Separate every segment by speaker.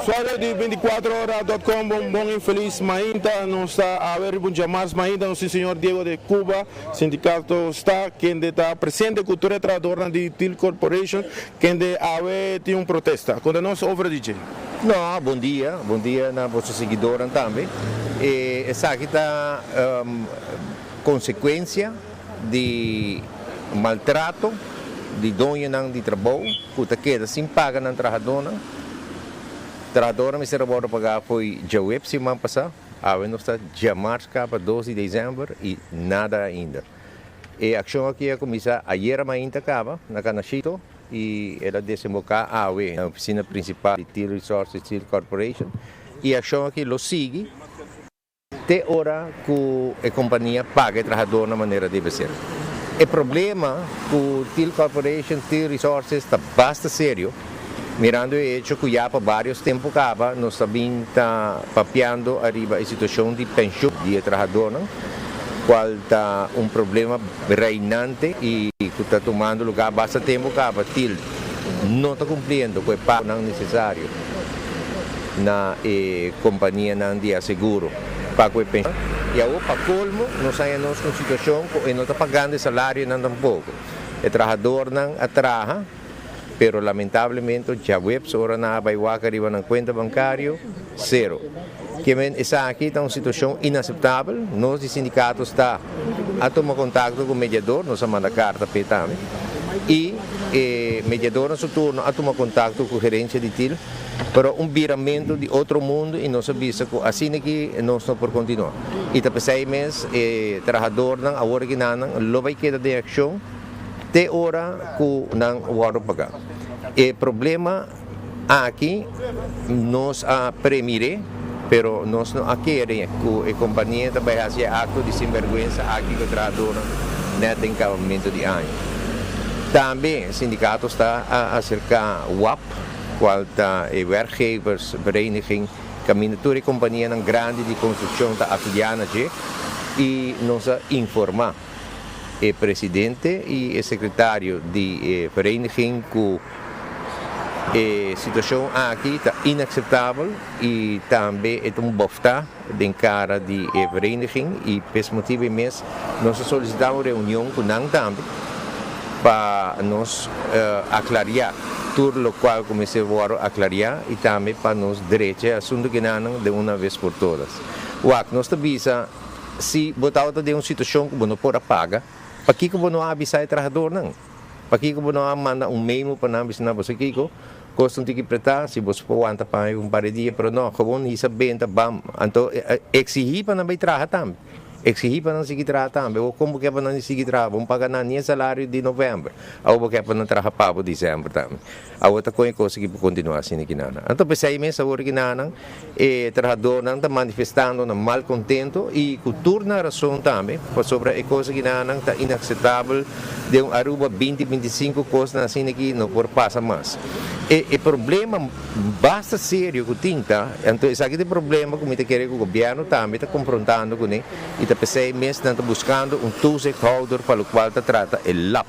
Speaker 1: Usuário de 24horas.com, bom infeliz Mainta, não está a ver muitas mais Mainta, o senhor Diego de Cuba, sindicato está, quem está presente, cultura trabalhadora de Till Corporation, quem de haver tem protesta. Quando nós over DJ.
Speaker 2: Não, bom dia na vossa seguidora também. Essa aqui está consequência de maltrato de dona de trabalho, que queda sem paga na trabalhadora. Trabalhadora me será para pagar foi dia web semana passada, não está dia março para 12 de dezembro e nada ainda. E a ação aqui é começar ayer ainda acaba na Canachito e ela desembocar na oficina principal de Till Resources Till Corporation e a ação aqui lo sigue até hora que a companhia paga o trabalhador na maneira deve ser. O problema que o Till Corporation, Till Resources está bastante sério, mirando o hecho que já por vários tempos acaba, nós também está papeando arriba a situação de pensão de trabalhador, qual está problema reinante e que está tomando lugar bastante tempo acaba, Till não está cumprindo com o pago necessário na companhia de seguro. Pago e pensão. E agora, para colmo, nós estamos com situação que não está pagando o salário não tampouco. O trabalhador não atraja, mas lamentavelmente já web ora na baiuaca arriba na conta bancária zero. Que essa aqui está uma situação inaceitável. Nós de sindicato está a tomar contato com o mediador, nós manda carta para também. E o mediador no seu turno a tomar contato com a gerência de Till para viramento de outro mundo e nós sabemos que assim aqui nós não podemos continuar. E para 6 meses, o trabalhador não, agora que não vai quedar de ação até hora que não vai pagar. O problema aqui nós a premire, mas nós não queremos que a companhia também faça ato de sinvergüenza aqui que o trabalhador não tem acabamento de ano. Também o sindicato está a cercar o WAP, qual está a werkgeversvereniging, caminhatura e companhia grande de construção da afiliada e nos informar o presidente e o secretário de vereniging que a situação aqui está inaceitável e também é bofta de cara de vereniging e por esse motivo mesmo nós solicitamos reunião com nós também para nos aclarar tudo o qual comecei a aclarar e também para nos direitos assunto que não de uma vez por todas. Nós sabemos se botar de uma situação que não pode pagar, para que não avisar o trabalhador não? Para que não manda memo para não avisar você que custa que prestar, se você pode aguentar para par de dias, mas não, gewoon isso bem, então exigir para não trabalhar também. Exigir para não seguir trabalhando, ou como que para não seguir trabalhando, vamos pagar nem salário de novembro, ou que para não trabalhar para dezembro também. A outra coisa que continuar assim aqui não. Então pensei imenso agora que não, o trabalhador não está manifestando um mal contento e cultura na razão também, sobre a coisa que não está inaceitável, de Aruba 20-25 coisas assim aqui não pode passar mais. E problema bastante sério que tem, então esse aqui é o problema que eu quero que o governo também está confrontando com ele. E está pensando mesmo está buscando toezichthouder para o qual trata o LAP,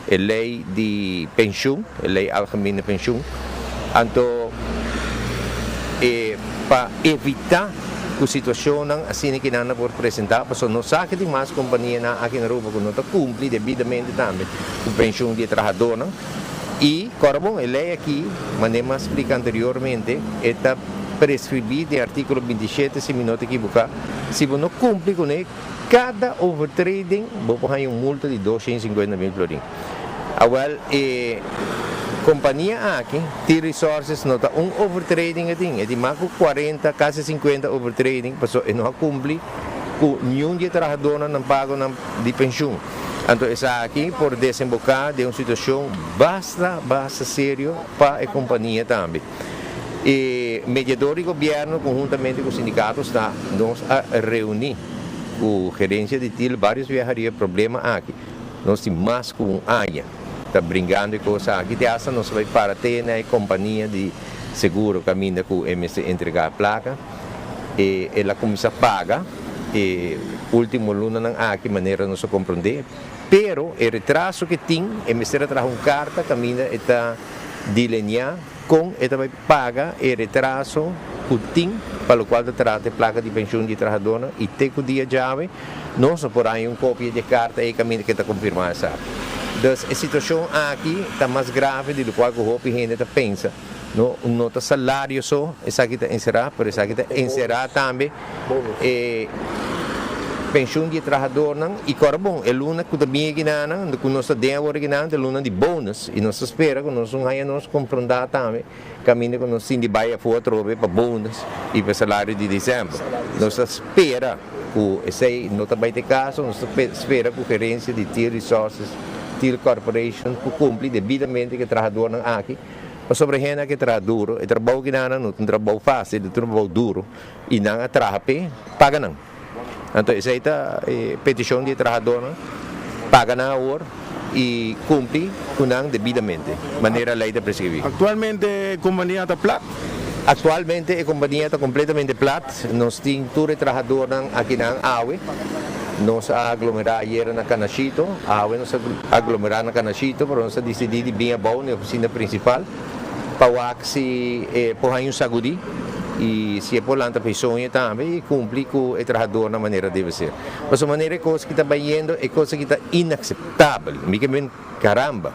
Speaker 2: a lei de pensão, a lei algemene de pensão. Então, para evitar que a situação assim que não pode apresentar, porque não sabe que tem mais companhias aqui na Aruba que não cumpre devidamente também com a pensão de trabalhador. E, bom, a lei aqui, como eu expliquei anteriormente, está prescribida em artículo 27, se me não equivocar, se você não cumpre com ele, cada overtrading, vou pagar multa de 250 mil florins. Agora, a companhia aqui, Till Resources, nota overtrading, é de mais de 40, quase 50 overtrading, porque não cumpre com nenhum trabalhador não paga de pensão. Então, essa aqui por desembocar de uma situação bastante séria para a companhia também. E mediador e governo, conjuntamente com os sindicatos, está a reunir com a gerência de Till, vários viajarias, problema aqui. Nós temos mais com área, está brincando com coisa aqui, de essa nós vai para ter na companhia de seguro, caminha com o MC entregar a placa, e ela começa a pagar, e último luna não há que maneira não se compreender, pero o retraso que tem, MC traz uma carta, caminha está delinear com ela vai pagar o retraso o TIM, para o qual trata a placa de pensão de trabalhador e tem o dia chave, nós por aí cópia de carta e caminho que está confirmado, sabe? Então, a situação aqui está mais grave do que o que a gente pensa. Não está salário só, essa aqui está encerrado, por essa aqui está encerrado também. Pensão de trabalhador e agora bom, é luna que também aqui não, que nós temos original, é luna de bônus e nós espera que nós vamos nos confrontar também, caminho que nós sim vai for trobe para bônus e para salário de dezembro. Nós espera que esse não também tem caso, nós espera que a gerência de Teal Resources, Teal Corporation, que cumpre devidamente que o trabalhador aqui. Mas sobre a gente que trabalha duro, o trabalho que não é um trabalho fácil, é um trabalho duro e não trabalha, paga não. Então, essa é a petição de trabalhador, paga na hora e cumpre devidamente, maneira lei de prescrever.
Speaker 1: Atualmente a companhia está plata?
Speaker 2: Atualmente a companhia está completamente plata, nós temos todo o trabalhador aqui na AUE, nós aglomerar ayer na Canachito, a AUE nós aglomerar na Canachito, para nós decidir bem a boa na oficina principal, para que por aí sagudi e se é por lá a pessoa também cumpre com o trabalhador na maneira deve ser. Mas a maneira que está vendo é coisa que está inaceitável, caramba.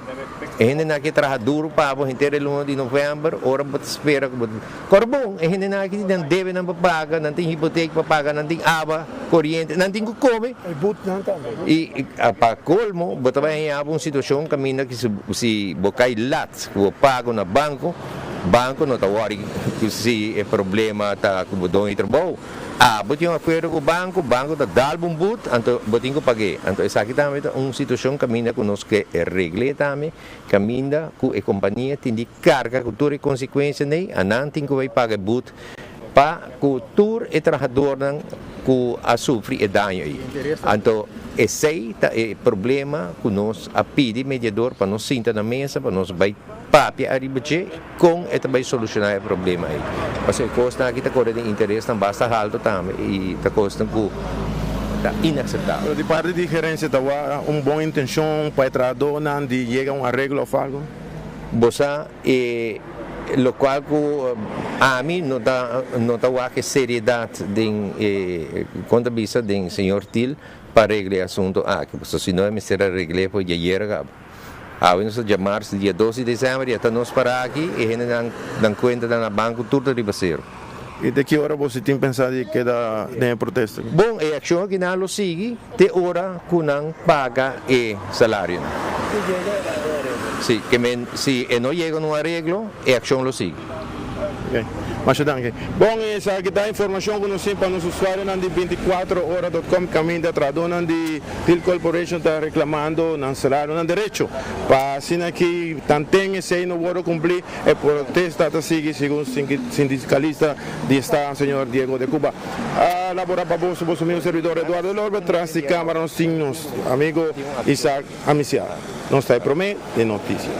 Speaker 2: A gente não quer trabalhar duro para a gente ter o de novembro, ora para espera. Agora bom, a gente não deve não pagar, não tem hipoteca para pagar, não tem água, corrente, não tem o que comer. E para colmo, você vai em uma situação que se você lat, que paga no banco não está worried se é problema está com o dono de trabalho. Você tem um acordo com o banco está dando um boot, então você tem que pagar. Então, essa aqui também é uma situação que caminha conosco que é regra também, caminha com a companhia tem de carga com todas as consequências, a não tem que pagar boot para que todo o trabalhador que sofre dano aí. Então, esse é o problema que nós pedimos mediador para nós sentar na mesa, para nós vai papia arriba com e vai solucionar o problema aí. Mas a costa aqui está correndo de interesse também basta alto também e está costa está inaceitável.
Speaker 1: De parte de gerência está uma boa intenção para o trabalhador de chegar a um arreglo ou algo?
Speaker 2: Você lo qual a mim não está que seriedade de quando vista do senhor Til para arreglar o assunto aqui, se não é mister arreglar por ayer nós chamamos dia 12 de dezembro, já nós para aqui e a gente dá conta na banco tudo de baseiro.
Speaker 1: E de que hora você tem pensado que dá protesto?
Speaker 2: Bom, a ação que não sigue, de hora que não paga o salário. Sim, se não chega a um arreglo, a ação lo sigue.
Speaker 1: Okay. Mas danke. Bom, essa aqui está a informação que nós temos para os usuários de 24horas.com, caminho de trabalhador de Teal Corporation está reclamando no salário, no direito. Para assim que tem esse não pode cumprir, o protesto está seguindo segundo o sindicalista de Estado, senhor Diego de Cuba. A laborar para o meu servidor Eduardo Lorbe, atrás de câmara, nós temos amigo Isaac Amiciar. Nós está aí para mim de notícia.